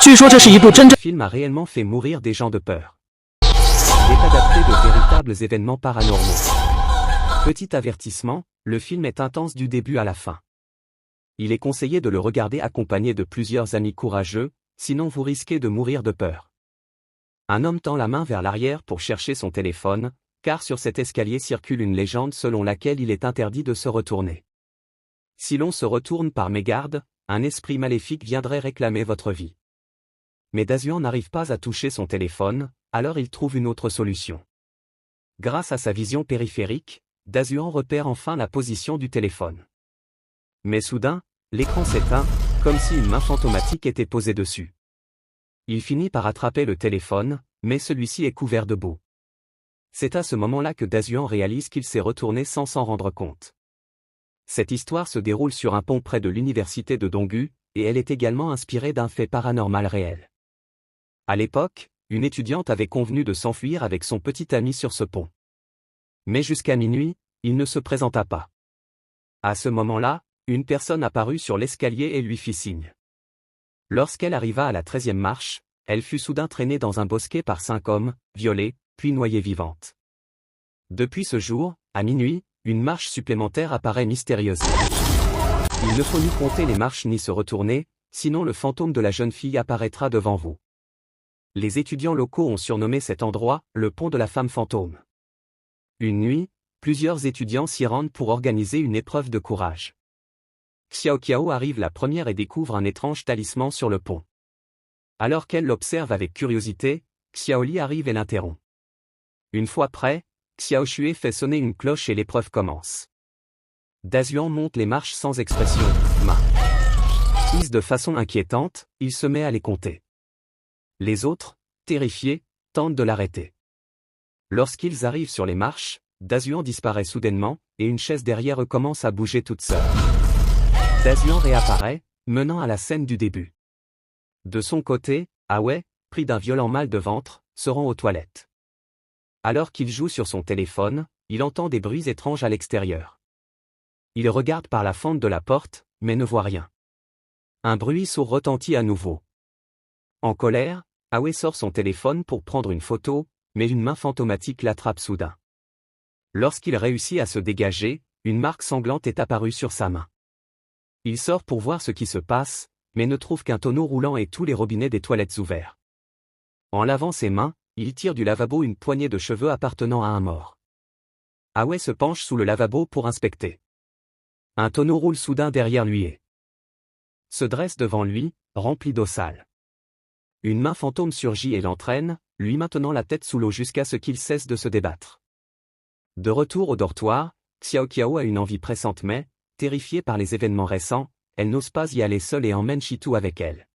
据说这是一部真正 Le film a réellement fait mourir des gens de peur. Il est adapté de véritables événements paranormaux. Petit avertissement, le film est intense du début à la fin. Il est conseillé de le regarder accompagné de plusieurs amis courageux, sinon vous risquez de mourir de peur. Un homme tend la main vers l'arrière pour chercher son téléphone, car sur cet escalier circule une légende selon laquelle il est interdit de se retourner. Si l'on se retourne par mégarde, un esprit maléfique viendrait réclamer votre vie. Mais Dazuan n'arrive pas à toucher son téléphone, alors il trouve une autre solution. Grâce à sa vision périphérique, Dazuan repère enfin la position du téléphone. Mais soudain, l'écran s'éteint, comme si une main fantomatique était posée dessus. Il finit par attraper le téléphone, mais celui-ci est couvert de boue. C'est à ce moment-là que Dazuan réalise qu'il s'est retourné sans s'en rendre compte. Cette histoire se déroule sur un pont près de l'université de Donggu, et elle est également inspirée d'un fait paranormal réel. À l'époque, une étudiante avait convenu de s'enfuir avec son petit ami sur ce pont. Mais jusqu'à minuit, il ne se présenta pas. À ce moment-là, une personne apparut sur l'escalier et lui fit signe. Lorsqu'elle arriva à la 13e marche, elle fut soudain traînée dans un bosquet par 5 hommes, violée, puis noyée vivante. Depuis ce jour, à minuit, une marche supplémentaire apparaît mystérieusement. Il ne faut ni compter les marches ni se retourner, sinon le fantôme de la jeune fille apparaîtra devant vous. Les étudiants locaux ont surnommé cet endroit le pont de la femme fantôme. Une nuit, plusieurs étudiants s'y rendent pour organiser une épreuve de courage. Xiao Qiao arrive la première et découvre un étrange talisman sur le pont. Alors qu'elle l'observe avec curiosité, Xiao Li arrive et l'interrompt. Une fois prêt, Xiao Xue fait sonner une cloche et l'épreuve commence. Dazuan monte les marches sans expression, prise de façon inquiétante, il se met à les compter. Les autres, terrifiés, tentent de l'arrêter. Lorsqu'ils arrivent sur les marches, Dazuan disparaît soudainement, et une chaise derrière eux commence à bouger toute seule. Dazuan réapparaît, menant à la scène du début. De son côté, Awei, pris d'un violent mal de ventre, se rend aux toilettes. Alors qu'il joue sur son téléphone, il entend des bruits étranges à l'extérieur. Il regarde par la fente de la porte, mais ne voit rien. Un bruit sourd retentit à nouveau. En colère, Awei sort son téléphone pour prendre une photo, mais une main fantomatique l'attrape soudain. Lorsqu'il réussit à se dégager, une marque sanglante est apparue sur sa main. Il sort pour voir ce qui se passe, mais ne trouve qu'un tonneau roulant et tous les robinets des toilettes ouverts. En lavant ses mains, il tire du lavabo une poignée de cheveux appartenant à un mort. Awei se penche sous le lavabo pour inspecter. Un tonneau roule soudain derrière lui et se dresse devant lui, rempli d'eau sale. Une main fantôme surgit et l'entraîne, lui maintenant la tête sous l'eau jusqu'à ce qu'il cesse de se débattre. De retour au dortoir, Xiao Qiao a une envie pressante mais, terrifiée par les événements récents, elle n'ose pas y aller seule et emmène Shitou avec elle.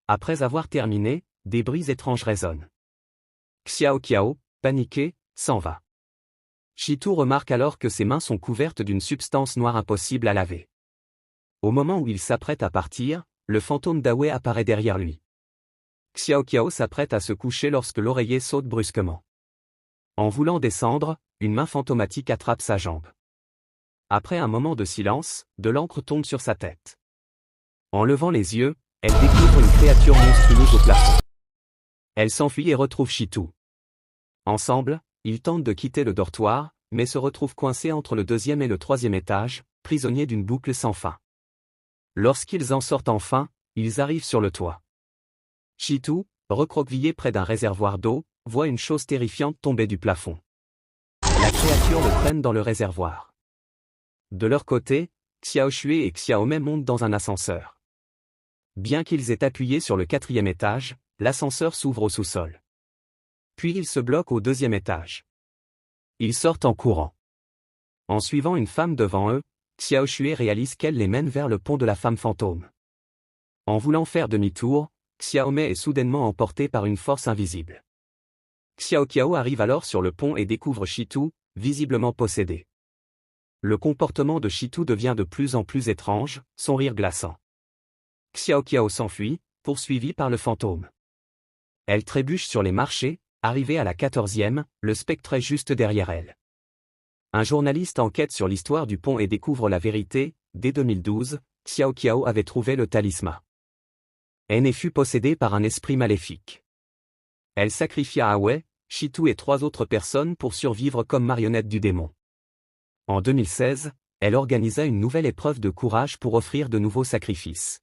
Après avoir terminé, des bruits étranges résonnent. Xiao Qiao, paniqué, s'en va. Shitou remarque alors que ses mains sont couvertes d'une substance noire impossible à laver. Au moment où il s'apprête à partir, le fantôme d'Awei apparaît derrière lui. Xiao Qiao s'apprête à se coucher lorsque l'oreiller saute brusquement. En voulant descendre, une main fantomatique attrape sa jambe. Après un moment de silence, de l'encre tombe sur sa tête. En levant les yeux, elle découvre une créature monstrueuse au plafond. Elle s'enfuit et retrouve Shitou. Ensemble, ils tentent de quitter le dortoir, mais se retrouvent coincés entre le 2e et le 3e étage, prisonniers d'une boucle sans fin. Lorsqu'ils en sortent enfin, ils arrivent sur le toit. Shitou, recroquevillé près d'un réservoir d'eau, voit une chose terrifiante tomber du plafond. La créature le traîne dans le réservoir. De leur côté, Xiao Xue et Xiaomei montent dans un ascenseur. Bien qu'ils aient appuyé sur le 4e étage, l'ascenseur s'ouvre au sous-sol. Puis il se bloque au 2e étage. Ils sortent en courant. En suivant une femme devant eux, Xiao Xue réalise qu'elle les mène vers le pont de la femme fantôme. En voulant faire demi-tour, Xiaomei est soudainement emportée par une force invisible. Xiao Qiao arrive alors sur le pont et découvre Shitou, visiblement possédé. Le comportement de Shitou devient de plus en plus étrange, son rire glaçant. Xiao Qiao s'enfuit, poursuivi par le fantôme. Elle trébuche sur les marchés, arrivée à la 14e, le spectre est juste derrière elle. Un journaliste enquête sur l'histoire du pont et découvre la vérité. Dès 2012, Xiao Qiao avait trouvé le talisman. Aine fut possédée par un esprit maléfique. Elle sacrifia Aoi, Shitou et 3 autres personnes pour survivre comme marionnettes du démon. En 2016, elle organisa une nouvelle épreuve de courage pour offrir de nouveaux sacrifices.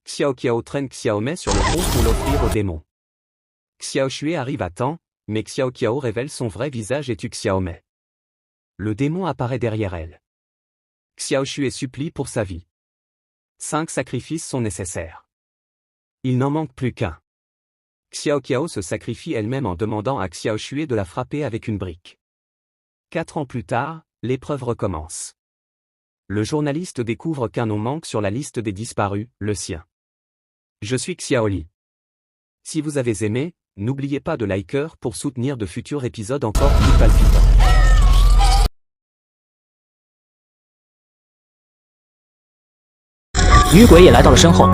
Xiaoqiao traîne Xiaomei sur le pont pour l'offrir au démon. Xiaoxue arrive à temps, mais Xiaoqiao révèle son vrai visage et tue Xiaomei. Le démon apparaît derrière elle. Xiaoxue supplie pour sa vie. 5 sacrifices sont nécessaires. Il n'en manque plus qu'un. Xiaoqiao se sacrifie elle-même en demandant à Xiaoxue de la frapper avec une brique. 4 ans plus tard, l'épreuve recommence. Le journaliste découvre qu'un nom manque sur la liste des disparus, le sien. Je suis Xiaoli. Si vous avez aimé, n'oubliez pas de liker pour soutenir de futurs épisodes encore plus palpitants. 女鬼也来到了身后。